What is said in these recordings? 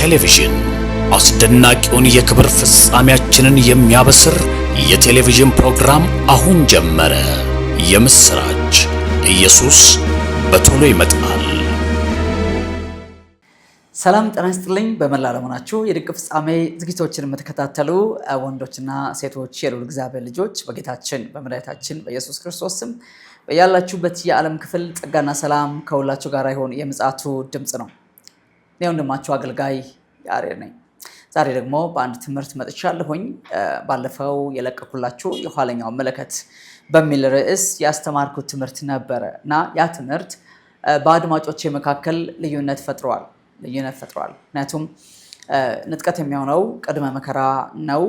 ቴሌቪዥን አስደናቂውን የክብር ፍጻሜያችንን የሚያበስር የቴሌቪዥን ፕሮግራም አሁን ጀመረ። የምስራች! ኢየሱስ በቶሎ ይመጣል። ሰላም ጤና ይስጥልኝ። በመላ ዓለማችሁ የድንቅ ፍጻሜ ዝግጅቶችን የምትከታተሉ ወንዶችና ሴቶች የልዑል እግዚአብሔር ልጆች በጌታችን በመድኃኒታችን በኢየሱስ ክርስቶስ ስም በያላችሁበት የዓለም ክፍል ጸጋና ሰላም ከሁላችሁ ጋር ይሁን። የምጽአቱ ድምጽ ነው። እኔ ወንድማችሁ አገልጋይ ያሬድ ነኝ። ዛሬ ደግሞ በአንድ ትምህርት መጥቻለሁኝ። ባለፈው የለቀኩላችሁ የኋለኛው መለከት በሚል ርዕስ ያስተማርኩት ትምህርት ነበረ እና ያ ትምህርት በአድማጮቼ መካከል ልዩነት ፈጥሯል። ምክንያቱም ንጥቀት የሚሆነው ቅድመ መከራ ነው፣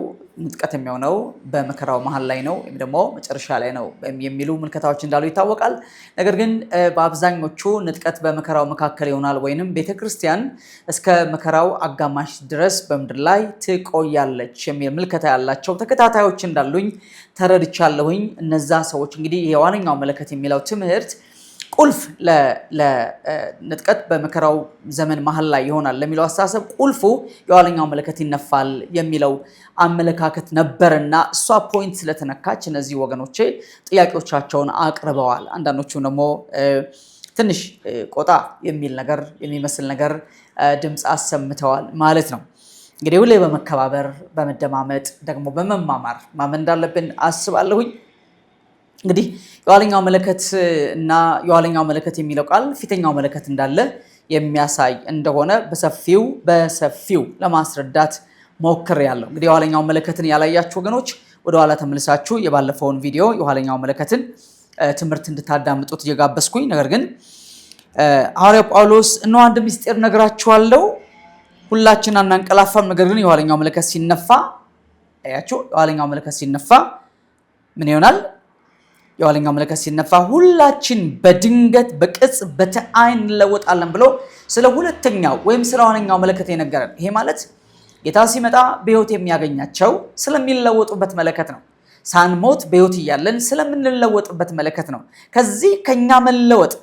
ንጥቀት የሚሆነው በመከራው መሀል ላይ ነው ወይም ደግሞ መጨረሻ ላይ ነው የሚሉ ምልከታዎች እንዳሉ ይታወቃል። ነገር ግን በአብዛኞቹ ንጥቀት በመከራው መካከል ይሆናል ወይንም ቤተክርስቲያን እስከ መከራው አጋማሽ ድረስ በምድር ላይ ትቆያለች የሚል ምልከታ ያላቸው ተከታታዮች እንዳሉኝ ተረድቻለሁኝ። እነዛ ሰዎች እንግዲህ የኋለኛው መለከት የሚለው ትምህርት ቁልፍ ለንጥቀት በመከራው ዘመን መሀል ላይ ይሆናል ለሚለው አስተሳሰብ ቁልፉ የኋለኛው መለከት ይነፋል የሚለው አመለካከት ነበርና እሷ ፖይንት ስለተነካች እነዚህ ወገኖቼ ጥያቄዎቻቸውን አቅርበዋል። አንዳንዶቹ ደግሞ ትንሽ ቆጣ የሚል ነገር የሚመስል ነገር ድምፅ አሰምተዋል ማለት ነው። እንግዲህ ሁሌ በመከባበር በመደማመጥ ደግሞ በመማማር ማመን እንዳለብን አስባለሁኝ። እንግዲህ የኋለኛው መለከት እና የኋለኛው መለከት የሚለው ቃል ፊተኛው መለከት እንዳለ የሚያሳይ እንደሆነ በሰፊው ለማስረዳት ሞክሬያለሁ። እንግዲህ የኋለኛው መለከትን ያላያችሁ ወገኖች ወደኋላ ተመልሳችሁ የባለፈውን ቪዲዮ የኋለኛው መለከትን ትምህርት እንድታዳምጡት እየጋበዝኩኝ፣ ነገር ግን ሐዋርያው ጳውሎስ እነሆ አንድ ምስጢር ነግራችኋለሁ፣ ሁላችን አናንቀላፋም፣ ነገር ግን የኋለኛው መለከት ሲነፋ አያችሁ፣ የኋለኛው መለከት ሲነፋ ምን ይሆናል? የኋለኛው መለከት ሲነፋ ሁላችን በድንገት በቅጽበት ዓይን እንለወጣለን ብሎ ስለ ሁለተኛው ወይም ስለ ኋለኛው መለከት የነገረን። ይሄ ማለት ጌታ ሲመጣ በሕይወት የሚያገኛቸው ስለሚለወጡበት መለከት ነው። ሳንሞት በሕይወት እያለን ስለምንለወጥበት መለከት ነው። ከዚህ ከኛ መለወጥ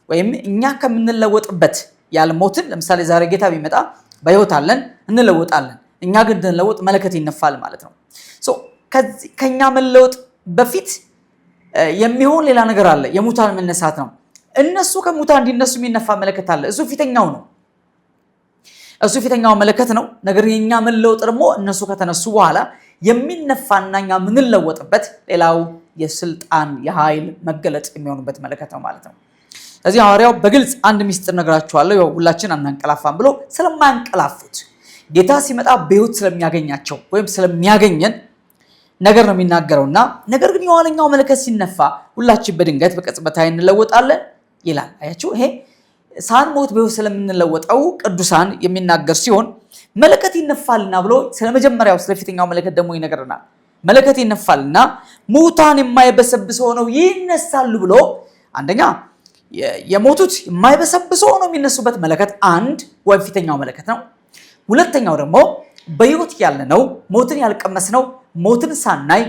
ወይም እኛ ከምንለወጥበት ያልሞትን፣ ለምሳሌ ዛሬ ጌታ ቢመጣ በሕይወት አለን እንለወጣለን፣ እኛ ግን እንለወጥ መለከት ይነፋል ማለት ነው። ከኛ መለወጥ በፊት የሚሆን ሌላ ነገር አለ። የሙታን መነሳት ነው። እነሱ ከሙታን እንዲነሱ የሚነፋ መለከት አለ። እሱ ፊተኛው ነው። እሱ ፊተኛው መለከት ነው። ነገር ግን የኛ መለወጥ ደግሞ እነሱ ከተነሱ በኋላ የሚነፋና እኛ ምንለወጥበት ሌላው የስልጣን የኃይል መገለጥ የሚሆኑበት መለከት ነው ማለት ነው። ስለዚህ ሐዋርያው በግልጽ አንድ ምስጢር ነግራችኋለሁ፣ ሁላችን አናንቀላፋም ብሎ ስለማያንቀላፉት ጌታ ሲመጣ በሕይወት ስለሚያገኛቸው ወይም ስለሚያገኘን ነገር ነው የሚናገረውና ነገር ግን የኋለኛው መለከት ሲነፋ ሁላችን በድንገት በቅጽበት ዓይን እንለወጣለን ይላል። አያችሁ፣ ይሄ ሳንሞት በሕይወት ስለምንለወጠው ቅዱሳን የሚናገር ሲሆን መለከት ይነፋልና ብሎ ስለመጀመሪያው ስለፊተኛው መለከት ደግሞ ይነገረናል። መለከት ይነፋልና ሙታን የማይበሰብሱ ሆነው ይነሳሉ ብሎ አንደኛ የሞቱት የማይበሰብሱ ሆነው የሚነሱበት መለከት አንድ ወይም ፊተኛው መለከት ነው። ሁለተኛው ደግሞ በሕይወት ያለነው ሞትን ያልቀመስነው ሞትን ሳናይ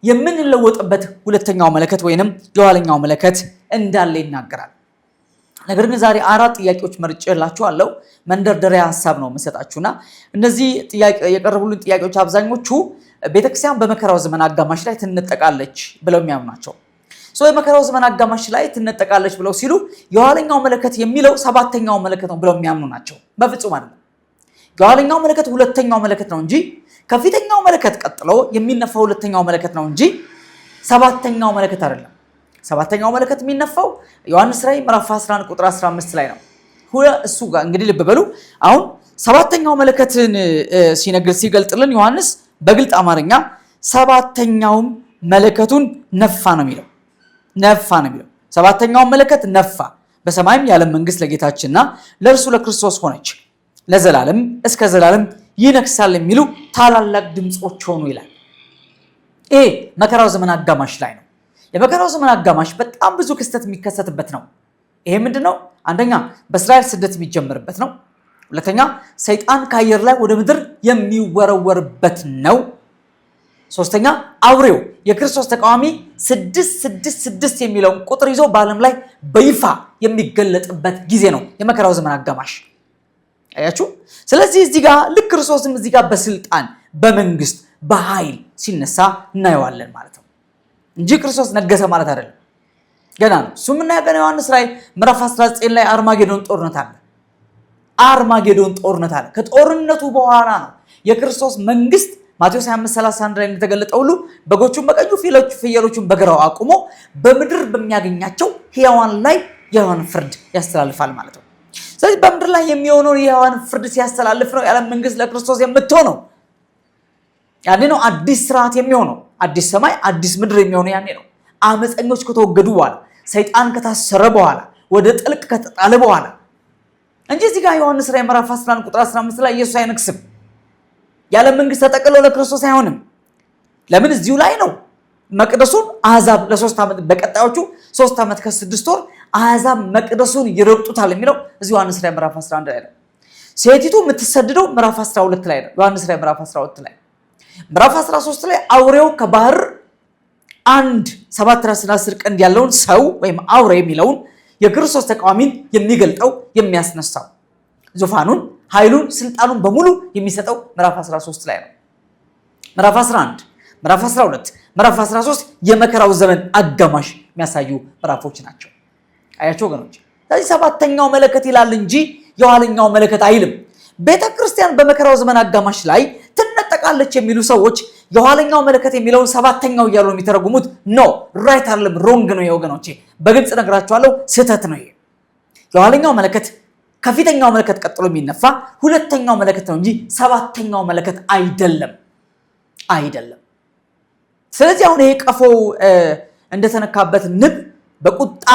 የምንለወጥበት ሁለተኛው መለከት ወይንም የኋለኛው መለከት እንዳለ ይናገራል። ነገር ግን ዛሬ 4 ጥያቄዎች መርጬላችኋለሁ። መንደርደሪያ ሐሳብ ነው የምሰጣችሁና እነዚህ የቀረቡልን ጥያቄዎች አብዛኞቹ ቤተክርስቲያን በመከራው ዘመን አጋማሽ ላይ ትነጠቃለች ብለው የሚያምኑ ናቸው። የመከራው ዘመን አጋማሽ ላይ ትነጠቃለች ብለው ሲሉ የኋለኛው መለከት የሚለው 7ኛው መለከት ነው ብለው የሚያምኑ ናቸው። በፍጹም አይደለም። የኋለኛው መለከት ሁለተኛው መለከት ነው እንጂ ከፊተኛው መለከት ቀጥሎ የሚነፋው ሁለተኛው መለከት ነው እንጂ 7ኛው መለከት አይደለም። 7ኛው መለከት የሚነፋው ዮሐንስ ራዕይ ምዕራፍ 11 ቁጥር 15 ላይ ነው። እሱ ጋር እንግዲህ ልብ በሉ። አሁን 7ኛው መለከትን ሲገልጥልን ዮሐንስ በግልጥ አማርኛ 7ኛውም መለከቱን ነፋ ነው የሚለው። 7ኛው መለከት ነፋ፣ በሰማይም የዓለም መንግስት ለጌታችንና ለእርሱ ለክርስቶስ ሆነች፣ ለዘላለም እስከ ዘላለም ይነግሳል የሚሉ ታላላቅ ድምጾች ሆኑ ይላል። ይሄ መከራው ዘመን አጋማሽ ላይ ነው። የመከራው ዘመን አጋማሽ በጣም ብዙ ክስተት የሚከሰትበት ነው። ይሄ ምንድነው? አንደኛ በእስራኤል ስደት የሚጀምርበት ነው። ሁለተኛ ሰይጣን ከአየር ላይ ወደ ምድር የሚወረወርበት ነው። ሶስተኛ አውሬው የክርስቶስ ተቃዋሚ 666 የሚለውን ቁጥር ይዞ በዓለም ላይ በይፋ የሚገለጥበት ጊዜ ነው የመከራው ዘመን አጋማሽ። አያችሁ። ስለዚህ እዚህ ጋር ልክ ክርስቶስም እዚህ ጋር በስልጣን በመንግስት በኃይል ሲነሳ እናየዋለን ማለት ነው እንጂ ክርስቶስ ነገሰ ማለት አይደለም። ገና ነው። እሱ የምናየው ዮሐንስ ራዕይ ምዕራፍ 19 ላይ አርማጌዶን ጦርነት አለ። አርማጌዶን ጦርነት አለ። ከጦርነቱ በኋላ ነው የክርስቶስ መንግስት ማቴዎስ 25:31 ላይ እንደተገለጠው ሁሉ በጎቹን በቀኙ ፍየሎቹን በግራው አቁሞ በምድር በሚያገኛቸው ሕያዋን ላይ የሕያዋን ፍርድ ያስተላልፋል ማለት ነው። ስለዚህ በምድር ላይ የሚሆነው የሕያዋን ፍርድ ሲያስተላልፍ ነው የዓለም መንግስት ለክርስቶስ የምትሆነው። ያኔ ነው አዲስ ስርዓት የሚሆነው፣ አዲስ ሰማይ አዲስ ምድር የሚሆነው ያኔ ነው። አመፀኞች ከተወገዱ በኋላ፣ ሰይጣን ከታሰረ በኋላ፣ ወደ ጥልቅ ከተጣለ በኋላ እንጂ እዚህ ጋር ዮሐንስ ራዕይ ምዕራፍ 11 ቁጥር 15 ላይ ኢየሱስ አይነግስም። የዓለም መንግስት ተጠቅልሎ ለክርስቶስ አይሆንም። ለምን? እዚሁ ላይ ነው መቅደሱን አሕዛብ ለ3 ዓመት በቀጣዮቹ 3 ዓመት ከ6 ወር አሕዛብ መቅደሱን ይረግጡታል የሚለው እዚሁ ዮሐንስ ራዕይ ምዕራፍ 11 ላይ ነው። ሴቲቱ የምትሰደደው ምዕራፍ 12 ላይ ነው። ዮሐንስ ራዕይ ምዕራፍ 12 ላይ ምዕራፍ 13 ላይ አውሬው ከባህር አንድ 7 ራስና 10 ቀንድ ያለውን ሰው ወይም አውሬ የሚለውን የክርስቶስ ተቃዋሚን የሚገልጠው የሚያስነሳው ዙፋኑን ኃይሉን ስልጣኑን በሙሉ የሚሰጠው ምዕራፍ 13 ላይ ነው። ምዕራፍ 11 ምዕራፍ 12 ምዕራፍ 13 የመከራው ዘመን አጋማሽ የሚያሳዩ ምዕራፎች ናቸው። አያቸው ወገኖች። ስለዚህ ሰባተኛው መለከት ይላል እንጂ የኋለኛው መለከት አይልም። ቤተክርስቲያን በመከራው ዘመን አጋማሽ ላይ ትነጠቃለች የሚሉ ሰዎች የኋለኛው መለከት የሚለውን ሰባተኛው እያሉ የሚተረጉሙት ኖ ራይት አይደለም፣ ሮንግ ነው የወገኖቼ። በግልጽ ነግራችኋለሁ፣ ስህተት ነው። የኋለኛው መለከት ከፊተኛው መለከት ቀጥሎ የሚነፋ ሁለተኛው መለከት ነው እንጂ ሰባተኛው መለከት አይደለም። ስለዚህ አሁን ይሄ ቀፎ እንደተነካበት ንብ በቁጣ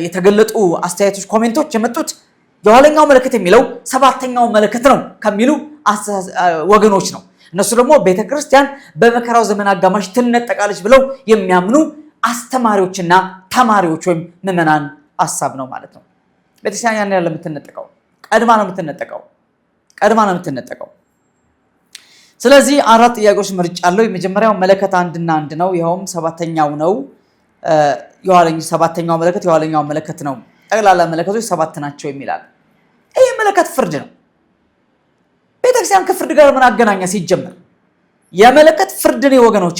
የተገለጡ አስተያየቶች፣ ኮሜንቶች የመጡት የኋለኛው መለከት የሚለው ሰባተኛው መለከት ነው ከሚሉ ወገኖች ነው። እነሱ ደግሞ ቤተክርስቲያን በመከራው ዘመን አጋማሽ ትነጠቃለች ብለው የሚያምኑ አስተማሪዎችና ተማሪዎች ወይም ምዕመናን ሐሳብ ነው ማለት ነው። ቤተክርስቲያን ያን ያለ የምትነጠቀው ቀድማ ነው የምትነጠቀው። ስለዚህ 4 ጥያቄዎች መርጫለሁ። የመጀመሪያው መለከት አንድና አንድ ነው፣ ይኸውም ሰባተኛው ነው። ሰባተኛው መለከት የኋለኛው መለከት ነው። ጠቅላላ መለከቶች 7 ናቸው የሚላል። ይህ መለከት ፍርድ ነው። ቤተክርስቲያን ከፍርድ ጋር ምን አገናኛ? ሲጀመር የመለከት ፍርድ ነው ወገኖቼ።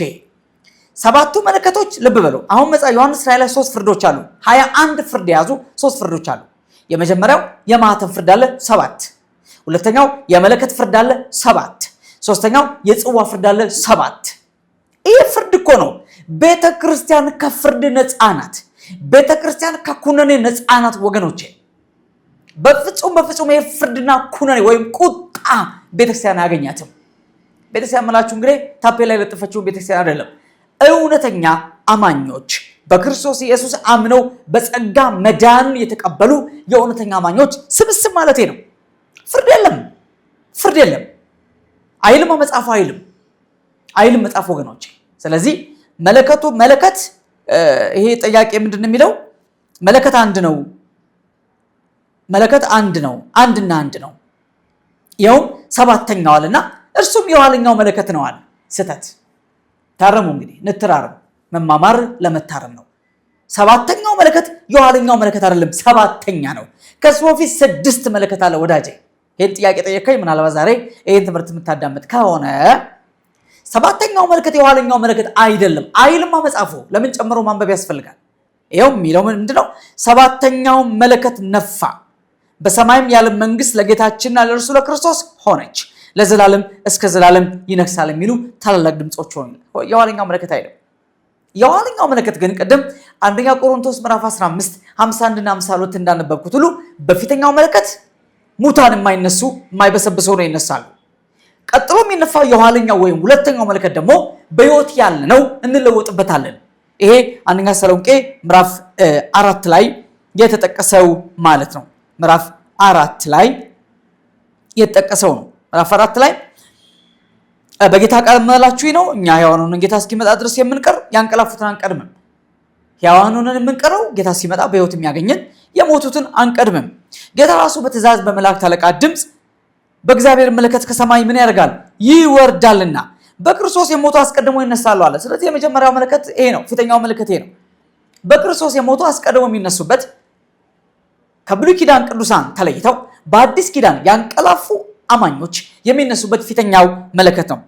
7ቱ መለከቶች ልብ በሉ። አሁን መጽሐፍ ዮሐንስ ራዕይ ላይ 3 ፍርዶች አሉ። 21 ፍርድ የያዙ 3 ፍርዶች አሉ። የመጀመሪያው የማኅተም ፍርድ አለ 7። ሁለተኛው የመለከት ፍርድ አለ 7። ሶስተኛው የጽዋ ፍርድ አለ 7። ይህ ፍርድ እኮ ነው። ቤተክርስቲያን ከፍርድ ነፃ ናት። ቤተክርስቲያን ከኩነኔ ነፃ ናት ወገኖቼ። በፍጹም የፍርድና ኩነኔ ወይም ቁጣ ቤተክርስቲያን አያገኛትም። ቤተክርስቲያን መላችሁ እንግዲህ ታፔላ ላይ ለጥፈችው ቤተክርስቲያን አይደለም። እውነተኛ አማኞች በክርስቶስ ኢየሱስ አምነው በጸጋ መዳን የተቀበሉ የእውነተኛ አማኞች ስብስብ ማለት ነው። ፍርድ የለም አይልም መጽሐፉ፣ አይልም መጽሐፉ ወገኖቼ። ስለዚህ መለከት ይሄ ጥያቄ ምንድን ነው የሚለው? መለከት አንድ ነው። አንድና አንድ ነው። ይኸውም ሰባተኛው አለና እርሱም የኋለኛው መለከት ነው አለ። ስህተት። ታረሙ እንግዲህ ንትራረም። መማማር ለመታረም ነው። ሰባተኛው መለከት የኋለኛው መለከት አይደለም፣ ሰባተኛ ነው። ከሱ በፊት 6 መለከት አለ ወዳጄ። ይህን ጥያቄ ጠየቀኝ። ምናልባት ዛሬ ይህን ትምህርት የምታዳምጥ ከሆነ ሰባተኛው መለከት የኋለኛው መለከት አይደለም አይልማ መጽሐፉ። ለምን ጨምሮ ማንበብ ያስፈልጋል? ይኸው የሚለው ምንድነው? ሰባተኛው መለከት ነፋ፣ በሰማይም የዓለም መንግስት ለጌታችንና ለእርሱ ለክርስቶስ ሆነች፣ ለዘላለም እስከ ዘላለም ይነግሳል የሚሉ ታላላቅ ድምጾች ሆኑ። የኋለኛው መለከት አይደለም። የኋለኛው መለከት ግን ቅድም አንደኛ ቆሮንቶስ ምዕራፍ 15 51 እና 52 እንዳነበብኩት ሁሉ በፊተኛው መለከት ሙታን የማይነሱ የማይበሰብሱ ሆነው ይነሳሉ። ቀጥሎ የሚነፋው የኋለኛው ወይም ሁለተኛው መለከት ደግሞ በሕይወት ያለነው እንለወጥበታለን። ይሄ አንደኛ ተሰሎንቄ ምዕራፍ 4 ላይ የተጠቀሰው ማለት ነው። ምዕራፍ 4 ላይ የተጠቀሰው ነው። ምዕራፍ 4 ላይ በጌታ ቃል እምላችሁ ነው፣ እኛ ሕያዋን ሆነን ጌታ እስኪመጣ ድረስ የምንቀር ያንቀላፉትን አንቀድምም። ሕያዋን ሆነን የምንቀረው ጌታ ሲመጣ በሕይወት የሚያገኘን፣ የሞቱትን አንቀድምም። ጌታ ራሱ በትእዛዝ በመላእክት አለቃ ድምፅ በእግዚአብሔር መለከት ከሰማይ ምን ያደርጋል? ይወርዳልና በክርስቶስ የሞቱ አስቀድሞ ይነሳሉ አለ። ስለዚህ የመጀመሪያው መለከት ይሄ ነው። ፊተኛው መለከት ይሄ ነው። በክርስቶስ የሞቱ አስቀድሞ የሚነሱበት ከብሉይ ኪዳን ቅዱሳን ተለይተው በአዲስ ኪዳን ያንቀላፉ አማኞች የሚነሱበት ፊተኛው መለከት ነው።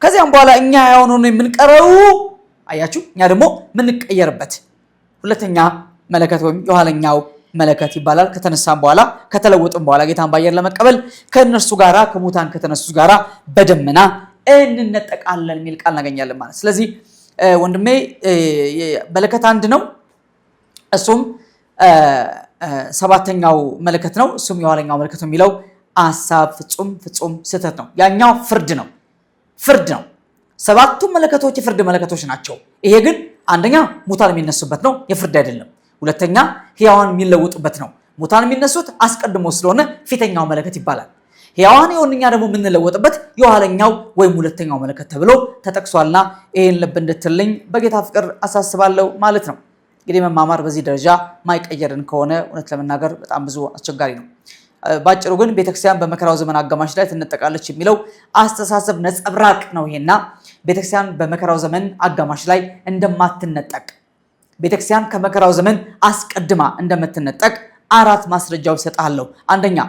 ከዚያም በኋላ እኛ ያውነውን የምንቀረው አያችሁ፣ እኛ ደግሞ የምንቀየርበት ሁለተኛ መለከት ወይም የኋለኛው መለከት ይባላል። ከተነሳም በኋላ ከተለወጥም በኋላ ጌታን በአየር ለመቀበል ከእነርሱ ጋራ ከሙታን ከተነሱ ጋራ በደመና እንነጠቃለን የሚል ቃል እናገኛለን ማለት። ስለዚህ ወንድሜ መለከት አንድ ነው፣ እሱም ሰባተኛው መለከት ነው። እሱም የኋለኛው መለከት ነው የሚለው ሐሳብ ፍጹም ስህተት ነው። ያኛው ፍርድ ነው። ሰባቱ መለከቶች የፍርድ መለከቶች ናቸው። ይሄ ግን አንደኛ ሙታን የሚነሱበት ነው፣ የፍርድ አይደለም። ሁለተኛ ሕያዋን የሚለወጡበት ነው። ሙታን የሚነሱት አስቀድሞ ስለሆነ ፊተኛው መለከት ይባላል። ሕያዋን የሆንኛ ደግሞ የምንለወጥበት የኋለኛው ወይም ሁለተኛው መለከት ተብሎ ተጠቅሷልና ይሄን ልብ እንድትልኝ በጌታ ፍቅር አሳስባለሁ ማለት ነው። እንግዲህ መማማር በዚህ ደረጃ ማይቀየርን ከሆነ እውነት ለመናገር በጣም ብዙ አስቸጋሪ ነው። ባጭሩ ግን ቤተክርስቲያን በመከራው ዘመን አጋማሽ ላይ ትነጠቃለች የሚለው አስተሳሰብ ነጸብራቅ ነው። ይሄና ቤተክርስቲያን በመከራው ዘመን አጋማሽ ላይ እንደማትነጠቅ፣ ቤተክርስቲያን ከመከራው ዘመን አስቀድማ እንደምትነጠቅ 4 ማስረጃዎች እሰጥሃለሁ። አንደኛ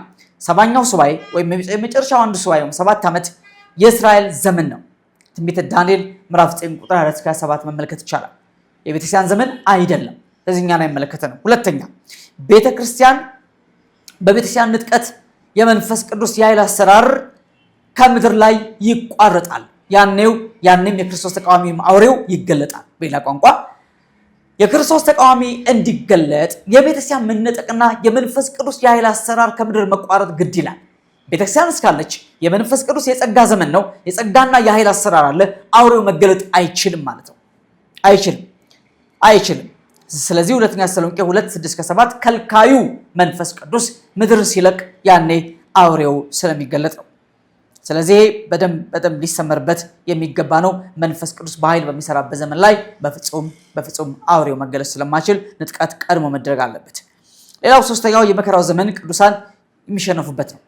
7ኛው ሱባኤ ወይም የመጨረሻው አንዱ ሱባኤ 7 ዓመት የእስራኤል ዘመን ነው። ትንቢተ ዳንኤል ምዕራፍ 9 ቁጥር 4-7 መመልከት ይቻላል። የቤተክርስቲያን ዘመን አይደለም፣ ስለዚህኛን አይመለከተንም። ሁለተኛ ቤተክርስቲያን በቤተክርስቲያን ንጥቀት የመንፈስ ቅዱስ የኃይል አሰራር ከምድር ላይ ይቋረጣል። ያኔም የክርስቶስ ተቃዋሚ አውሬው ይገለጣል። በሌላ ቋንቋ የክርስቶስ ተቃዋሚ እንዲገለጥ የቤተክርስቲያን መነጠቅና የመንፈስ ቅዱስ የኃይል አሰራር ከምድር መቋረጥ ግድ ይላል። ቤተክርስቲያን እስካለች የመንፈስ ቅዱስ የጸጋ ዘመን ነው። የጸጋና የኃይል አሰራር አለ። አውሬው መገለጥ አይችልም ማለት ነው። አይችልም። ስለዚህ ሁለተኛ ተሰሎንቄ 2:6-7 ከልካዩ መንፈስ ቅዱስ ምድር ሲለቅ ያኔ አውሬው ስለሚገለጥ ነው። ስለዚህ በደንብ ሊሰመርበት የሚገባ ነው። መንፈስ ቅዱስ በኃይል በሚሰራበት ዘመን ላይ በፍጹም አውሬው መገለጥ ስለማይችል ንጥቀት ቀድሞ መደረግ አለበት። ሌላው ሶስተኛው የመከራው ዘመን ቅዱሳን የሚሸነፉበት ነው።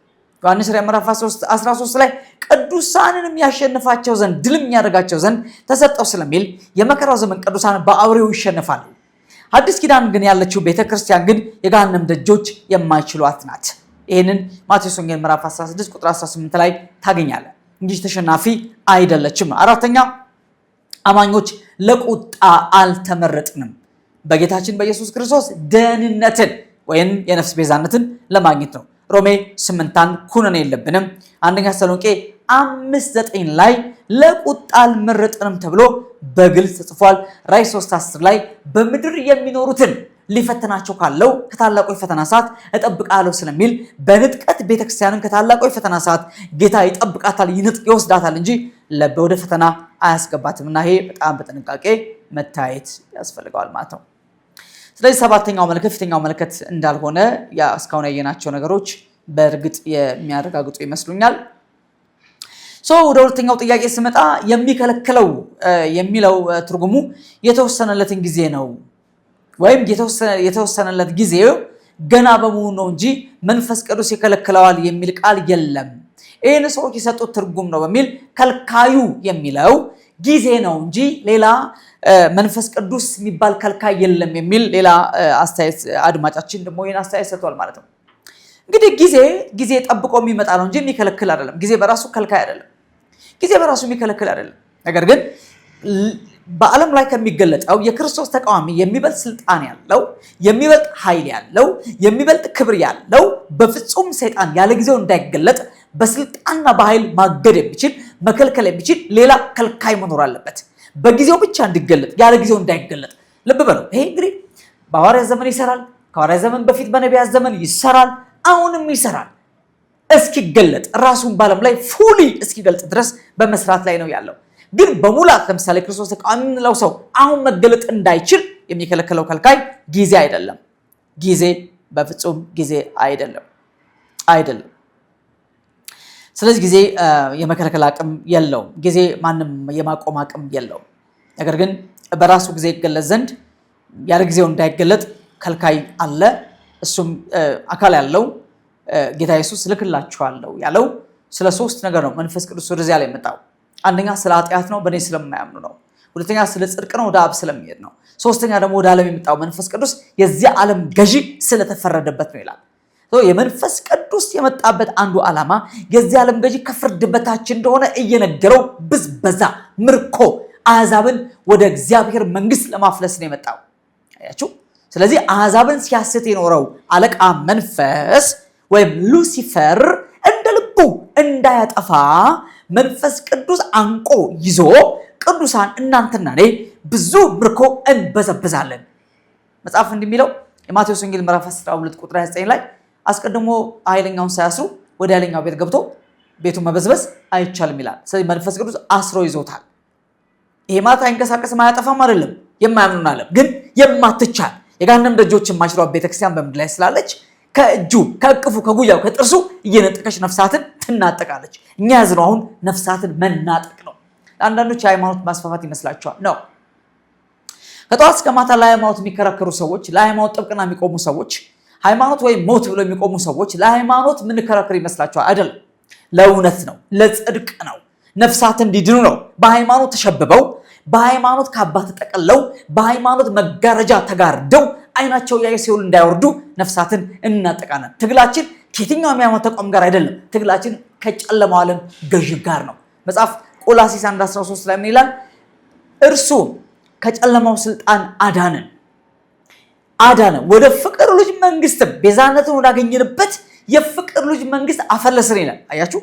ዮሐንስ ራዕይ ምዕራፍ 13 ላይ ቅዱሳንን የሚያሸንፋቸው ዘንድ ድል የሚያደርጋቸው ዘንድ ተሰጠው ስለሚል የመከራው ዘመን ቅዱሳን በአውሬው ይሸነፋሉ። አዲስ ኪዳን ግን ያለችው ቤተክርስቲያን ግን የገሃነም ደጆች የማይችሏት ናት። ይህንን ማቴዎስ ወንጌል ምዕራፍ 16 ቁጥር 18 ላይ ታገኛለህ እንጂ ተሸናፊ አይደለችም። አራተኛ አማኞች ለቁጣ አልተመረጥንም፣ በጌታችን በኢየሱስ ክርስቶስ ደህንነትን ወይም የነፍስ ቤዛነትን ለማግኘት ነው። ሮሜ 8:1 ኩነኔ የለብንም። አንደኛ ተሰሎንቄ 5:9 ላይ ለቁጣ አልመረጥንም ተብሎ በግልጽ ተጽፏል። ራዕይ 3:10 ላይ በምድር የሚኖሩትን ሊፈተናቸው ካለው ከታላቁ የፈተና ሰዓት እጠብቃለሁ ስለሚል በንጥቀት ቤተክርስቲያንን ከታላቁ የፈተና ሰዓት ጌታ ይጠብቃታል፣ ይወስዳታል እንጂ ወደ ፈተና አያስገባትም። እና ይሄ በጣም በጥንቃቄ መታየት ያስፈልገዋል ማለት ነው። ስለዚህ ሰባተኛው መለከት ፊተኛው መለከት እንዳልሆነ እስካሁን ያየናቸው ነገሮች በእርግጥ የሚያረጋግጡ ይመስሉኛል። ወደ ሁለተኛው ጥያቄ ስመጣ የሚከለክለው የሚለው ትርጉሙ የተወሰነለትን ጊዜ ነው ወይም የተወሰነለት ጊዜው ገና በመሆኑ ነው እንጂ መንፈስ ቅዱስ ይከለክለዋል የሚል ቃል የለም። ይህን ሰዎች የሰጡት ትርጉም ነው በሚል ከልካዩ የሚለው ጊዜ ነው እንጂ ሌላ መንፈስ ቅዱስ የሚባል ከልካይ የለም የሚል ሌላ አስተያየት አድማጫችን ደግሞ ይህን አስተያየት ሰጥቷል ማለት ነው። እንግዲህ ጊዜ ጠብቆ የሚመጣ ነው እንጂ የሚከለክል አይደለም። ጊዜ በራሱ ከልካይ አይደለም። ጊዜ በራሱ የሚከለክል አይደለም። ነገር ግን በዓለም ላይ ከሚገለጠው የክርስቶስ ተቃዋሚ የሚበልጥ ስልጣን ያለው፣ የሚበልጥ ኃይል ያለው፣ የሚበልጥ ክብር ያለው በፍጹም ሰይጣን ያለ ጊዜው እንዳይገለጥ በስልጣንና በኃይል ማገድ የሚችል መከልከል የሚችል ሌላ ከልካይ መኖር አለበት። በጊዜው ብቻ እንዲገለጥ ያለ ጊዜው እንዳይገለጥ። ልብ በለው። ይሄ እንግዲህ በሐዋርያት ዘመን ይሰራል፣ ከሐዋርያት ዘመን በፊት በነቢያት ዘመን ይሰራል፣ አሁንም ይሰራል። እስኪገለጥ ራሱን በዓለም ላይ ፉሊ እስኪገልጥ ድረስ በመስራት ላይ ነው ያለው። ግን በሙላት ለምሳሌ ክርስቶስ ተቃዋሚ የምንለው ሰው አሁን መገለጥ እንዳይችል የሚከለከለው ከልካይ ጊዜ አይደለም። ጊዜ በፍጹም ጊዜ አይደለም። ስለዚህ ጊዜ የመከለከል አቅም የለውም። ጊዜ ማንም የማቆም አቅም የለውም። ነገር ግን በራሱ ጊዜ ይገለጥ ዘንድ ያለ ጊዜው እንዳይገለጥ ከልካይ አለ። እሱም አካል ያለው ጌታ ኢየሱስ ልክላችኋለሁ ያለው ስለ 3 ነገር ነው። መንፈስ ቅዱስ ወደዚያ ላይ መጣው። አንደኛ ስለ ኃጢአት ነው፣ በእኔ ስለማያምኑ ነው። ሁለተኛ ስለ ጽድቅ ነው፣ ወደ አብ ስለሚሄድ ነው። ሶስተኛ ደግሞ ወደ ዓለም የመጣው መንፈስ ቅዱስ የዚህ ዓለም ገዢ ስለተፈረደበት ነው ይላል። የመንፈስ ቅዱስ የመጣበት አንዱ ዓላማ የዚህ ዓለም ገዢ ከፍርድ በታች እንደሆነ እየነገረው ብዝበዛ፣ ምርኮ፣ አሕዛብን ወደ እግዚአብሔር መንግስት ለማፍለስ ነው የመጣው። አያችሁ። ስለዚህ አሕዛብን ሲያስት የኖረው አለቃ መንፈስ ወይም ሉሲፈር እንደ ልቡ እንዳያጠፋ መንፈስ ቅዱስ አንቆ ይዞ ቅዱሳን እናንተና እኔ ብዙ ምርኮ እንበዘብዛለን። መጽሐፍ እንደሚለው የማቴዎስ ወንጌል ምዕራፍ 12 ቁጥር 29 ላይ አስቀድሞ ኃይለኛውን ሳያስሩ ወደ ኃይለኛው ቤት ገብቶ ቤቱን መበዝበዝ አይቻልም ይላል። ስለዚህ መንፈስ ቅዱስ አስሮ ይዞታል። ይሄ ማለት አይንቀሳቀስም አያጠፋም አይደለም፣ የማያምኑን ዓለም ግን የማትቻል የገሃነም ደጆችን የማይችሏት ቤተክርስቲያን በምድር ላይ ስላለች ከእጁ ከእቅፉ ከጉያው ከጥርሱ እየነጠቀች ነፍሳትን ትናጠቃለች። እኛ ያዝነው አሁን ነፍሳትን መናጠቅ ነው። ለአንዳንዶች የሃይማኖት ማስፋፋት ይመስላቸዋል ነው። ከጠዋት እስከ ማታ ለሃይማኖት የሚከራከሩ ሰዎች፣ ለሃይማኖት ጥብቅና የሚቆሙ ሰዎች፣ ሃይማኖት ወይም ሞት ብለው የሚቆሙ ሰዎች ለሃይማኖት የምንከራከር ይመስላቸዋል። አይደለም፣ ለእውነት ነው፣ ለጽድቅ ነው፣ ነፍሳት እንዲድኑ ነው። በሃይማኖት ተሸብበው፣ በሃይማኖት ካባ ተጠቅለው፣ በሃይማኖት መጋረጃ ተጋርደው አይናቸው ያየ ሲኦል እንዳይወርዱ ነፍሳትን እናጠቃለን። ትግላችን ከየትኛውም የሃይማኖት ተቋም ጋር አይደለም። ትግላችን ከጨለማው ዓለም ገዥ ጋር ነው። መጽሐፍ ቆላስይስ 1:13 ላይ ምን ይላል? እርሱ ከጨለማው ስልጣን አዳነን ወደ ፍቅር ልጅ መንግስት ቤዛነትን ወዳገኘንበት የፍቅር ልጅ መንግስት አፈለስን ይላል። አያችሁ።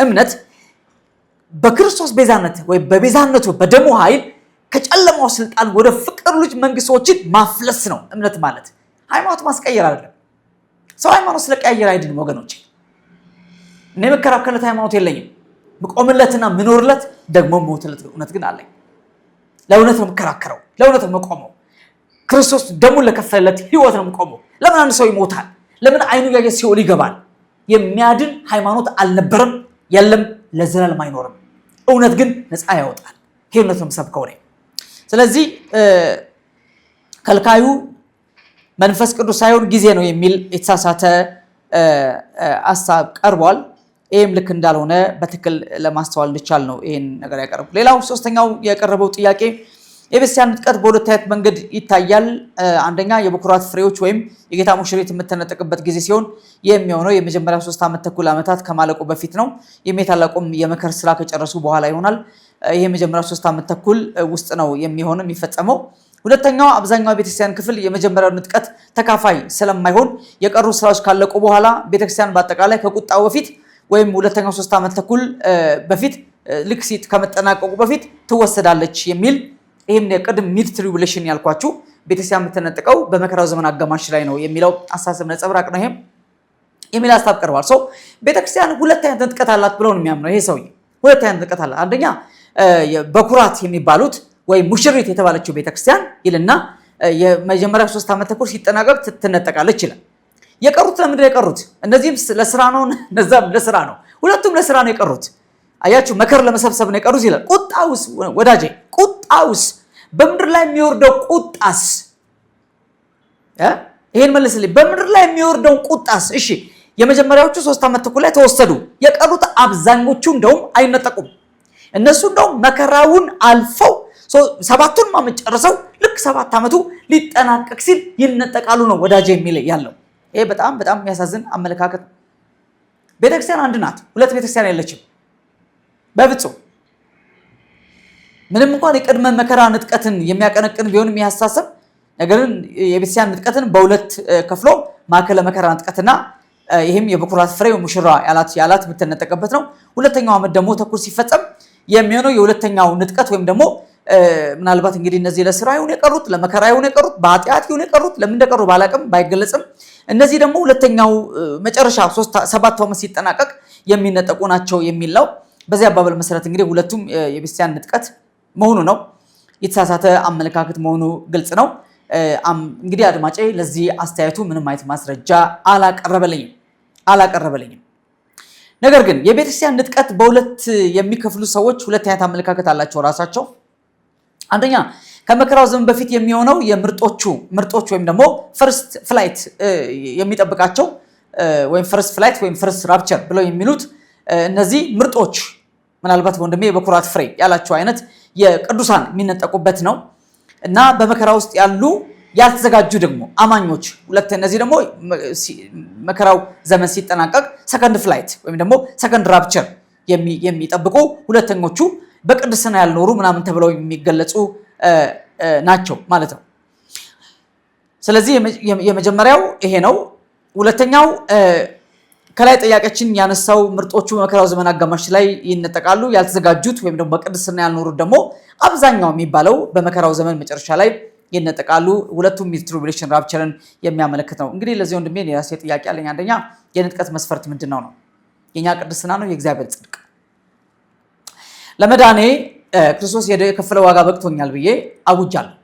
እምነት በክርስቶስ ቤዛነት ወይ በቤዛነቱ በደሙ ኃይል ከጨለማው ስልጣን ወደ ፍቅር ልጅ መንግስቶችን ማፍለስ ነው እምነት ማለት። ሃይማኖት ማስቀየር አይደለም። ሰው ሃይማኖት ስለቀያየር አይድንም ወገኖች። እኔ መከራከርለት ሃይማኖት የለኝም። ምቆምለትና ምኖርለት ደግሞ ሞትለት እውነት ግን አለኝ። ለእውነት ነው መከራከረው፣ ለእውነት ነው መቆመው። ክርስቶስ ደሙን ለከፈለለት ህይወት ነው መቆመው። ለምን አንድ ሰው ይሞታል? ለምን አይኑ ያየ ሲኦል ይገባል? የሚያድን ሃይማኖት አልነበረም፣ የለም፣ ለዘላለም አይኖርም። እውነት ግን ነፃ ያወጣል። ይሄ እውነት ነው የምሰብከው እኔ። ስለዚህ ከልካዩ መንፈስ ቅዱስ ሳይሆን ጊዜ ነው የሚል የተሳሳተ ሀሳብ ቀርቧል። ይህም ልክ እንዳልሆነ በትክክል ለማስተዋል እንዲቻል ነው ይህን ነገር ያቀረቡ። ሌላው ሶስተኛው የቀረበው ጥያቄ የቤተክርስቲያን ንጥቀት በሁለት አይነት መንገድ ይታያል። አንደኛ የበኩራት ፍሬዎች ወይም የጌታ ሙሽሪት የምትነጠቅበት ጊዜ ሲሆን የሚሆነው የመጀመሪያ 3 ዓመት ተኩል ዓመታት ከማለቁ በፊት ነው። የታላቁም የመከር ስራ ከጨረሱ በኋላ ይሆናል። ይሄ የመጀመሪያ 3 ዓመት ተኩል ውስጥ ነው የሚሆነው የሚፈጸመው። ሁለተኛው አብዛኛው ቤተክርስቲያን ክፍል የመጀመሪያው ንጥቀት ተካፋይ ስለማይሆን የቀሩ ስራዎች ካለቁ በኋላ ቤተክርስቲያን በአጠቃላይ ከቁጣው በፊት ወይም ሁለተኛው 3 ዓመት ተኩል በፊት ልክ ሲት ከመጠናቀቁ በፊት ትወሰዳለች የሚል ይሄም የቅድም ሚድ ትሪቡሌሽን ያልኳችሁ ቤተክርስቲያን የምትነጥቀው በመከራው ዘመን አጋማሽ ላይ ነው የሚለው አሳሰብ ነጸብራቅ ነው። ይሄም የሚል ሀሳብ ቀርቧል። ቤተክርስቲያን ሁለት አይነት ንጥቀት አላት ብለው ነው የሚያምነው ይሄ ሰውዬ። ሁለት አይነት ንጥቀት አላት። አንደኛ በኩራት የሚባሉት ወይም ሙሽሪት የተባለችው ቤተክርስቲያን ይልና የመጀመሪያ 3 ዓመት ተኩል ሲጠናቀቅ ትነጠቃለች ይላል። የቀሩት ለምንድን ነው የቀሩት? እነዚህም ለስራ ነው፣ እነዛም ለስራ ነው። ሁለቱም ለስራ ነው የቀሩት። አያችሁ፣ መከር ለመሰብሰብ ነው የቀሩት ይላል። ቁጣውስ ወዳጄ፣ ቁጣውስ በምድር ላይ የሚወርደው ቁጣስ? ይሄን መልስልኝ። በምድር ላይ የሚወርደው ቁጣስ? እሺ፣ የመጀመሪያዎቹ 3 ዓመት ተኩል ላይ ተወሰዱ። የቀሩት አብዛኞቹ እንደውም አይነጠቁም። እነሱ እንደውም መከራውን አልፈው 7ቱን ዓመት ጨርሰው ልክ 7 ዓመቱ ሊጠናቀቅ ሲል ይነጠቃሉ ነው ወዳጄ የሚል ያለው። ይሄ በጣም በጣም የሚያሳዝን አመለካከት። ቤተክርስቲያን አንድ ናት፣ ሁለት ቤተክርስቲያን የለችም በፍጹም። ምንም እንኳን የቅድመ መከራ ንጥቀትን የሚያቀነቅን ቢሆንም ያሳሰብ ነገርን የቤተክርስቲያን ንጥቀትን በሁለት ከፍሎ ማዕከለ መከራ ንጥቀትና ይህም የበኩራት ፍሬ ሙሽራ ያላት የምትነጠቅበት ነው። ሁለተኛው ዓመት ደግሞ ተኩል ሲፈጸም የሚሆነው የሁለተኛው ንጥቀት ወይም ደግሞ ምናልባት እንግዲህ እነዚህ ለስራ ይሁን የቀሩት ለመከራ ይሁን የቀሩት በኃጢአት ይሁን የቀሩት ለምን እንደቀሩ ባላቅም ባይገለጽም እነዚህ ደግሞ ሁለተኛው መጨረሻ 7 ዓመት ሲጠናቀቅ የሚነጠቁ ናቸው የሚል ነው። በዚህ አባባል መሰረት እንግዲህ ሁለቱም የቤተክርስቲያን ንጥቀት መሆኑ ነው። የተሳሳተ አመለካከት መሆኑ ግልጽ ነው። እንግዲህ አድማጬ ለዚህ አስተያየቱ ምንም አይነት ማስረጃ አላቀረበልኝም። ነገር ግን የቤተክርስቲያን ንጥቀት በሁለት የሚከፍሉ ሰዎች ሁለት አይነት አመለካከት አላቸው ራሳቸው። አንደኛ ከመከራው ዘመን በፊት የሚሆነው ምርጦች ወይም ደግሞ ፈርስት ፍላይት የሚጠብቃቸው ወይም ፈርስት ፍላይት ወይም ፈርስት ራፕቸር ብለው የሚሉት እነዚህ ምርጦች ምናልባት ወንድሜ የበኩራት ፍሬ ያላቸው አይነት የቅዱሳን የሚነጠቁበት ነው እና በመከራ ውስጥ ያሉ ያልተዘጋጁ ደግሞ አማኞች ሁለት እነዚህ ደግሞ መከራው ዘመን ሲጠናቀቅ ሰከንድ ፍላይት ወይም ደግሞ ሰከንድ ራፕቸር የሚጠብቁ ሁለተኞቹ በቅድስና ያልኖሩ ምናምን ተብለው የሚገለጹ ናቸው ማለት ነው። ስለዚህ የመጀመሪያው ይሄ ነው። ሁለተኛው ከላይ ጥያቄችን ያነሳው ምርጦቹ በመከራው ዘመን አጋማሽ ላይ ይነጠቃሉ፣ ያልተዘጋጁት ወይም ደግሞ በቅድስና ያልኖሩት ደግሞ አብዛኛው የሚባለው በመከራው ዘመን መጨረሻ ላይ ይነጠቃሉ። ሁለቱም ትሪቡሌሽን ራፕቸርን የሚያመለክት ነው። እንግዲህ ለዚህ ወንድሜ የራሴ ጥያቄ አለኝ። አንደኛ የንጥቀት መስፈርት ምንድነው ነው? የኛ ቅድስና ነው የእግዚአብሔር ጽድቅ? ለመዳኔ ክርስቶስ የከፈለው ዋጋ በቅቶኛል ብዬ አውጃለሁ።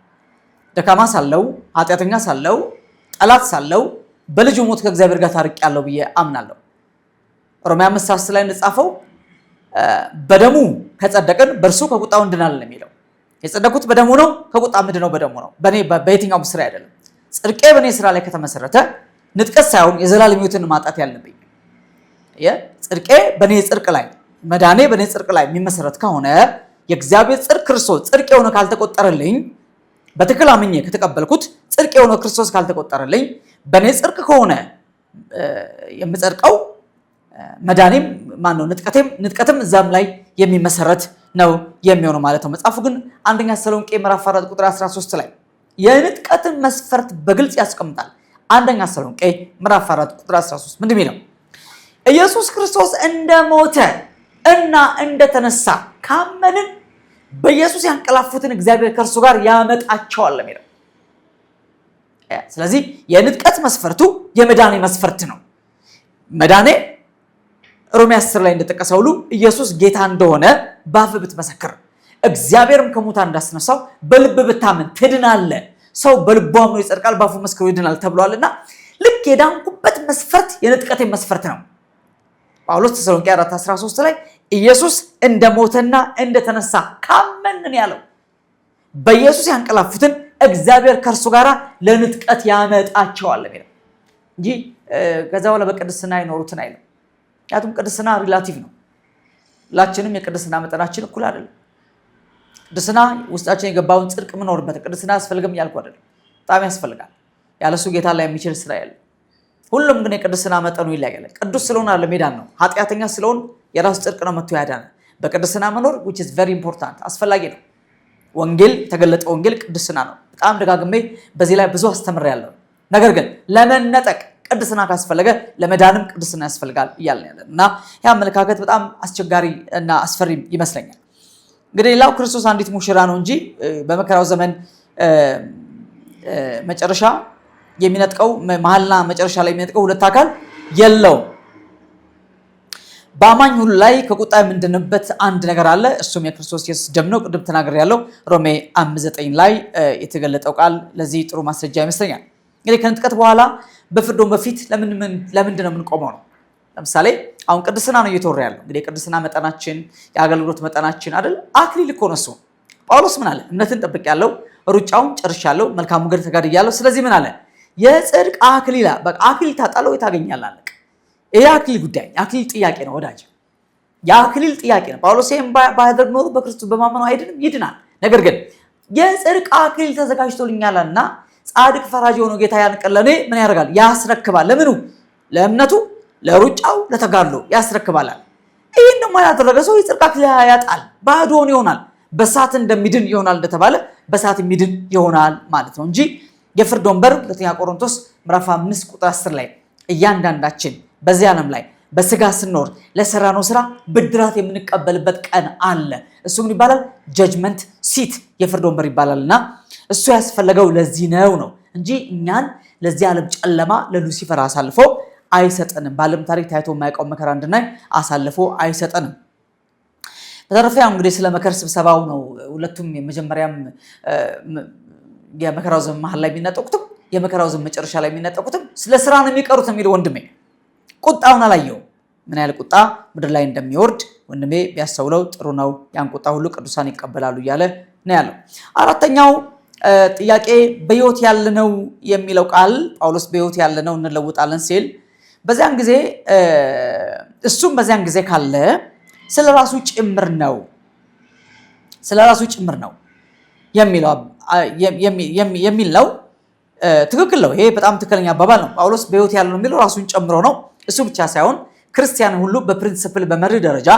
ደካማ ሳለው፣ ኃጢአተኛ ሳለው፣ ጠላት ሳለው በልጁ ሞት ከእግዚአብሔር ጋር ታርቄያለሁ ብዬ አምናለሁ። ሮሜ 5:10 ላይ እንደጻፈው በደሙ ከጸደቅን በእርሱ ከቁጣው እንድናለን የሚለው የጸደቁት በደሙ ነው። ከቁጣ ምንድነው? በደሙ ነው። በኔ በየትኛውም ስራ አይደለም። ጽድቄ በኔ ስራ ላይ ከተመሰረተ ንጥቀት ሳይሆን የዘላለም ሕይወትን ማጣት ያለብኝ ጽድቄ በኔ ጽድቅ ላይ መዳኔ በኔ ጽድቅ ላይ የሚመሰረት ከሆነ የእግዚአብሔር ጽድቅ ክርስቶስ ጽድቅ የሆነ ካልተቆጠረልኝ በትክክል አምኜ ከተቀበልኩት ጽድቅ የሆነ ክርስቶስ ካልተቆጠረልኝ በኔ ጽድቅ ከሆነ የምጸድቀው መዳኔም ማነው ንጥቀትም እዛም ላይ የሚመሰረት ነው የሚሆነው ማለት ነው። መጽሐፉ ግን አንደኛ ተሰሎንቄ ምዕራፍ 4 ቁጥር 13 ላይ የንጥቀትን መስፈርት በግልጽ ያስቀምጣል። አንደኛ ተሰሎንቄ ምዕራፍ 4 ቁጥር 13 ምንድን ነው? ኢየሱስ ክርስቶስ እንደሞተ እና እንደተነሳ ካመንን በኢየሱስ ያንቀላፉትን እግዚአብሔር ከእርሱ ጋር ያመጣቸዋል የሚለው። ስለዚህ የንጥቀት መስፈርቱ የመዳኔ መስፈርት ነው። መዳኔ ሮሜ 10 ላይ እንደተጠቀሰው ሁሉ ኢየሱስ ጌታ እንደሆነ በአፍ ብትመሰክር እግዚአብሔርም ከሙታን እንዳስነሳው በልብ ብታምን ትድናለህ። ሰው በልቡ አምኖ ይጸድቃል፣ በአፉ መስክሮ ይድናል ተብሏልና ልክ የዳንኩበት መስፈርት የንጥቀቴ መስፈርት ነው። ጳውሎስ ተሰሎንቄ 4:13 ላይ ኢየሱስ እንደሞተና እንደተነሳ ካመንን ያለው በኢየሱስ ያንቀላፉትን እግዚአብሔር ከእርሱ ጋር ለንጥቀት ያመጣቸዋል የሚለው እንጂ ከዛ በኋላ በቅድስና አይኖሩትን አይልም። ምክንያቱም ቅድስና ሪላቲቭ ነው። ሁላችንም የቅድስና መጠናችን እኩል አይደለም። ቅድስና ውስጣችን የገባውን ጽድቅ ምኖርበት ቅድስና ያስፈልግም እያልኩ አይደለም። በጣም ያስፈልጋል። ያለሱ ጌታ ላይ የሚችል ስራ ያለ ሁሉም ግን የቅድስና መጠኑ ይለያያል። ቅዱስ ስለሆነ አይደለም ሜዳን ነው። ኃጢአተኛ ስለሆነ የራሱ ጽድቅ ነው መጥቶ ያዳነ። በቅድስና መኖር which is very important አስፈላጊ ነው። ወንጌል የተገለጠ ወንጌል ቅድስና ነው። በጣም ደጋግሜ በዚህ ላይ ብዙ አስተምሬያለሁ። ነገር ግን ለመነጠቅ ቅድስና ካስፈለገ ለመዳንም ቅድስና ያስፈልጋል እያልን ያለን እና ያ አመለካከት በጣም አስቸጋሪ እና አስፈሪ ይመስለኛል። እንግዲህ ሌላው ክርስቶስ አንዲት ሙሽራ ነው እንጂ በመከራው ዘመን መጨረሻ የሚነጥቀው መሐልና መጨረሻ ላይ የሚነጥቀው ሁለት አካል የለውም። በአማኝ ሁሉ ላይ ከቁጣ የምንድንበት አንድ ነገር አለ። እሱም የክርስቶስ ኢየሱስ ደም ነው። ቅድም ተናግሬያለሁ። ሮሜ 5:9 ላይ የተገለጠው ቃል ለዚህ ጥሩ ማስረጃ ይመስለኛል። እንግዲህ ከንጥቀት በኋላ በፍርዶም በፊት ለምንድን ነው የምንቆመው ነው? ለምሳሌ አሁን ቅድስና ነው እየተወራ ያለው። እንግዲህ ቅድስና መጠናችን የአገልግሎት መጠናችን አይደል? አክሊል እኮ ነው እሱ። ጳውሎስ ምን አለ? እምነትን ጠብቄያለሁ፣ ሩጫውን ጨርሻለሁ፣ መልካም መንገድ ተጋድያለሁ። ስለዚህ ምን አለ? የጽድቅ አክሊል በቃ አክሊል ታጣለው ታገኛለህ። አለቀ። ይሄ አክሊል ጉዳይ አክሊል ጥያቄ ነው ወዳጅ፣ የአክሊል ጥያቄ ነው። ጳውሎስ ይሄን ባያደርግ ኖሮ በክርስቶስ በማመኑ አይድንም፣ ይድናል። ነገር ግን የጽድቅ አክሊል ተዘጋጅቶልኛልና ጻድቅ ፈራጅ የሆነው ጌታ ያን ቀን ለእኔ ምን ያደርጋል? ያስረክባል። ለምኑ? ለእምነቱ፣ ለሩጫው፣ ለተጋድሎ ያስረክባል። ይህን ደግሞ ያደረገ ሰው የጽድቅ አክሊል ያጣል፣ ባዶን ይሆናል። በእሳት እንደሚድን ይሆናል እንደተባለ በእሳት የሚድን ይሆናል ማለት ነው እንጂ የፍርድ ወንበር ሁለተኛ ቆሮንቶስ ምዕራፍ 5 ቁጥር 10 ላይ እያንዳንዳችን በዚህ ዓለም ላይ በስጋ ስንኖር ለሰራነው ስራ ብድራት የምንቀበልበት ቀን አለ። እሱ ምን ይባላል? ጀጅመንት ሲት የፍርድ ወንበር ይባላልና እሱ ያስፈለገው ለዚህ ነው እንጂ እኛን ለዚህ ዓለም ጨለማ ለሉሲፈር አሳልፎ አይሰጠንም። በዓለም ታሪክ ታይቶ የማያውቀው መከራ እንድናይ አሳልፎ አይሰጠንም። በተረፈ ያው እንግዲህ ስለ መከር ስብሰባው ነው። ሁለቱም የመጀመሪያም የመከራው ዘመን መሀል ላይ የሚነጠቁትም የመከራው ዘመን መጨረሻ ላይ የሚነጠቁትም ስለ ስራ ነው የሚቀሩት የሚለው ወንድሜ ቁጣውን አላየው። ምን ያህል ቁጣ ምድር ላይ እንደሚወርድ ወንድሜ ቢያስተውለው ጥሩ ነው። ያን ቁጣ ሁሉ ቅዱሳን ይቀበላሉ እያለ ነው ያለው። አራተኛው ጥያቄ በሕይወት ያለነው የሚለው ቃል ጳውሎስ በሕይወት ያለነው እንለውጣለን ሲል በዚያን ጊዜ እሱም በዚያን ጊዜ ካለ ስለ ራሱ ጭምር ነው። ስለራሱ ጭምር ነው የሚል ነው። ትክክል ነው። ይሄ በጣም ትክክለኛ አባባል ነው። ጳውሎስ በሕይወት ያለው ነው የሚለው ራሱን ጨምሮ ነው። እሱ ብቻ ሳይሆን ክርስቲያን ሁሉ በፕሪንሲፕል በመርህ ደረጃ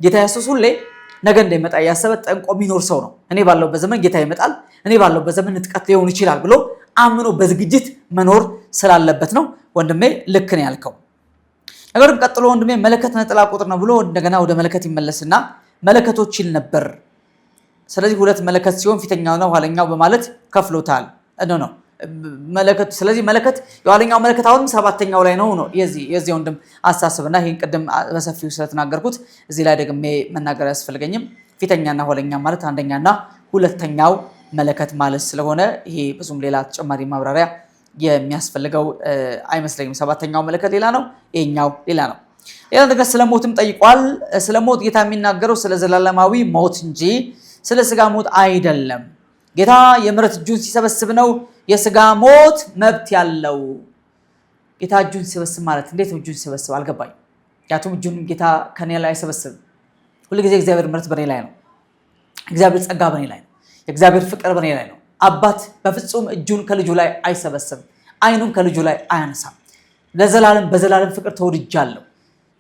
ጌታ ኢየሱስ ሁሌ ነገ እንደሚመጣ ያሰበ ጠንቆ የሚኖር ሰው ነው። እኔ ባለሁበት ዘመን ጌታ ይመጣል፣ እኔ ባለሁበት ዘመን ንጥቀት ሊሆን ይችላል ብሎ አምኖ በዝግጅት መኖር ስላለበት ነው። ወንድሜ ልክ ነው ያልከው። ነገርም ቀጥሎ ወንድሜ መለከት ነጠላ ቁጥር ነው ብሎ እንደገና ወደ መለከት ይመለስና መለከቶች ይል ነበር። ስለዚህ ሁለት መለከት ሲሆን ፊተኛውና ኋለኛው በማለት ከፍሎታል ነው መለከት። ስለዚህ መለከት የኋለኛው መለከት አሁንም ሰባተኛው ላይ ነው የዚህ ወንድም አሳስብና ይሄን ቅድም በሰፊው ስለተናገርኩት እዚህ ላይ ደግሜ መናገር አያስፈልገኝም። ፊተኛና ኋለኛ ማለት አንደኛና ሁለተኛው መለከት ማለት ስለሆነ ይሄ ብዙም ሌላ ተጨማሪ ማብራሪያ የሚያስፈልገው አይመስለኝም። ሰባተኛው መለከት ሌላ ነው፣ ይሄኛው ሌላ ነው። ሌላ ነገር ስለሞትም ጠይቋል። ስለሞት ጌታ የሚናገረው ስለ ዘላለማዊ ሞት እንጂ ስለ ስጋ ሞት አይደለም። ጌታ የምሕረት እጁን ሲሰበስብ ነው የስጋ ሞት መብት ያለው። ጌታ እጁን ሲሰበስብ ማለት እንዴት ነው? እጁን ሲሰበስብ አልገባኝም። ያቱም እጁን ጌታ ከኔ ላይ አይሰበስብም። ሁልጊዜ እግዚአብሔር ምሕረት በኔ ላይ ነው። እግዚአብሔር ጸጋ በኔ ላይ ነው። የእግዚአብሔር ፍቅር በኔ ላይ ነው። አባት በፍጹም እጁን ከልጁ ላይ አይሰበስብም። አይኑን ከልጁ ላይ አያነሳም። ለዘላለም በዘላለም ፍቅር ተወድጃለሁ።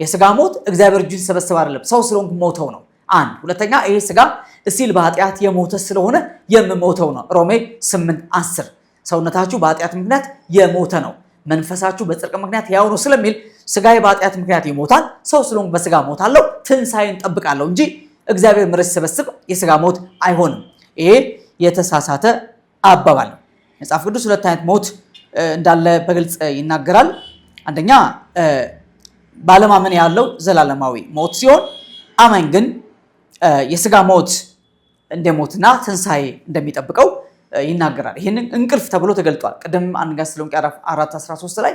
የስጋ ሞት እግዚአብሔር እጁን ሲሰበስብ አይደለም፣ ሰው ስለሆንኩ ሞተው ነው። አንድ ሁለተኛ ይሄ ስጋ እስቲል በኃጢአት የሞተ ስለሆነ የምሞተው ነው። ሮሜ 8:10 ሰውነታችሁ በኃጢአት ምክንያት የሞተ ነው፣ መንፈሳችሁ በጽድቅ ምክንያት ሕያው ነው ስለሚል ስጋዬ በኃጢአት ምክንያት ይሞታል፣ ሰው ስለሆንኩ በስጋ ሞታለሁ፣ ትንሣኤን ጠብቃለሁ እንጂ እግዚአብሔር ምሕረት ሲሰበስብ የስጋ ሞት አይሆንም። ይሄ የተሳሳተ አባባል ነው። መጽሐፍ ቅዱስ ሁለት አይነት ሞት እንዳለ በግልጽ ይናገራል። አንደኛ ባለማመን ያለው ዘላለማዊ ሞት ሲሆን አማኝ ግን የስጋ ሞት እንደሞትና ትንሣኤ እንደሚጠብቀው ይናገራል። ይህንን እንቅልፍ ተብሎ ተገልጧል። ቅድም አንደኛ ተሰሎንቄ 4:13 ላይ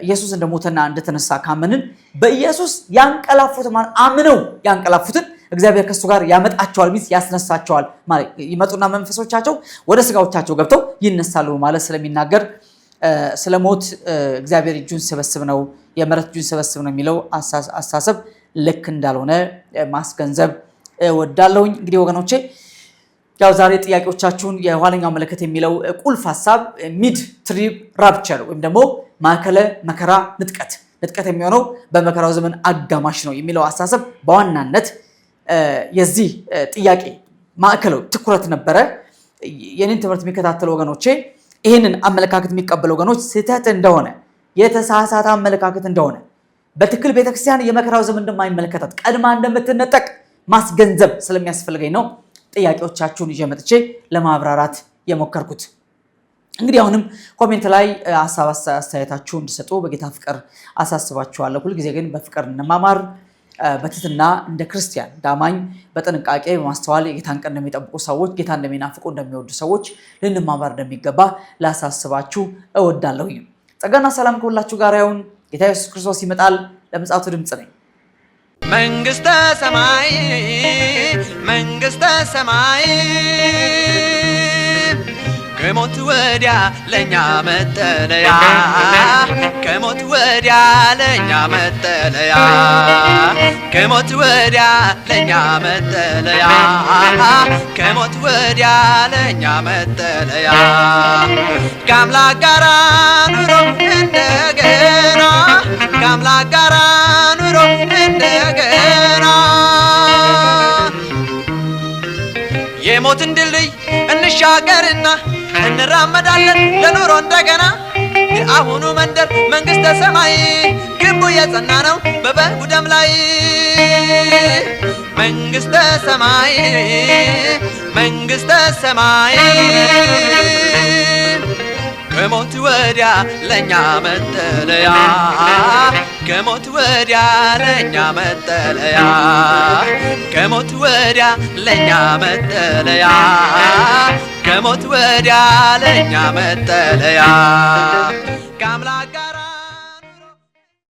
ኢየሱስ እንደሞተና እንደተነሳ ካመንን በኢየሱስ ያንቀላፉትን አምነው ያንቀላፉትን እግዚአብሔር ከሱ ጋር ያመጣቸዋል፣ ሚስ ያስነሳቸዋል ማለት ይመጡና መንፈሶቻቸው ወደ ስጋዎቻቸው ገብተው ይነሳሉ ማለት ስለሚናገር ስለሞት እግዚአብሔር እጁን ሲሰበስብ ነው የምሕረት እጁን ሲሰበስብ ነው የሚለው አስተሳሰብ ልክ እንዳልሆነ ማስገንዘብ ወዳለሁኝ። እንግዲህ ወገኖቼ ያው ዛሬ ጥያቄዎቻችሁን የኋለኛው መለከት የሚለው ቁልፍ ሐሳብ ሚድ ትሪብ ራፕቸር ወይም ደግሞ ማዕከለ መከራ ንጥቀት የሚሆነው በመከራው ዘመን አጋማሽ ነው የሚለው አስተሳሰብ በዋናነት የዚህ ጥያቄ ማዕከላዊ ትኩረት ነበረ። የኔን ትምህርት የሚከታተሉ ወገኖቼ ይህንን አመለካከት የሚቀበሉ ወገኖች ስህተት እንደሆነ የተሳሳተ አመለካከት እንደሆነ በትክክል ቤተክርስቲያን የመከራው ዘመን እንደማይመለከታት ቀድማ እንደምትነጠቅ ማስገንዘብ ስለሚያስፈልገኝ ነው ጥያቄዎቻችሁን ይዤ መጥቼ ለማብራራት የሞከርኩት። እንግዲህ አሁንም ኮሜንት ላይ ሀሳብ አስተያየታችሁን እንድሰጡ በጌታ ፍቅር አሳስባችኋለሁ። ሁልጊዜ ግን በፍቅር እንማማር፣ በትህትና እንደ ክርስቲያን ዳማኝ በጥንቃቄ በማስተዋል የጌታን ቀን እንደሚጠብቁ ሰዎች፣ ጌታ እንደሚናፍቁ እንደሚወዱ ሰዎች ልንማማር እንደሚገባ ላሳስባችሁ እወዳለሁ። ጸጋና ሰላም ከሁላችሁ ጋር ይሁን። ጌታ ኢየሱስ ክርስቶስ ይመጣል። ለምጽአቱ ድምፅ ነኝ። መንግስተ ሰማይ ከሞት ወዲያ ለኛ መጠለያ ከሞት ወዲያ ለኛ መጠለያ ከሞት ወዲያ ለኛ መጠለያ ከሞት ወዲያ ለኛ መጠለያ ከአምላክ ጋራ ኑሮ እንደገና ከአምላክ ጋራ ኑሮ እንደገና የሞትን ድልድይ እንሻገርና እንራመዳለን ለኑሮ እንደገና የአሁኑ መንደር መንግስተ ሰማይ ግንቡ የጸና ነው በበጉ ደም ላይ መንግስተ ሰማይ ከሞት ወዲያ ለኛ መጠለያ ከሞት ወዲያ ለኛ መጠለያ ከሞት ወዲያ ለኛ መጠለያ ከሞት ወዲያ ለኛ መጠለያ ከአምላክ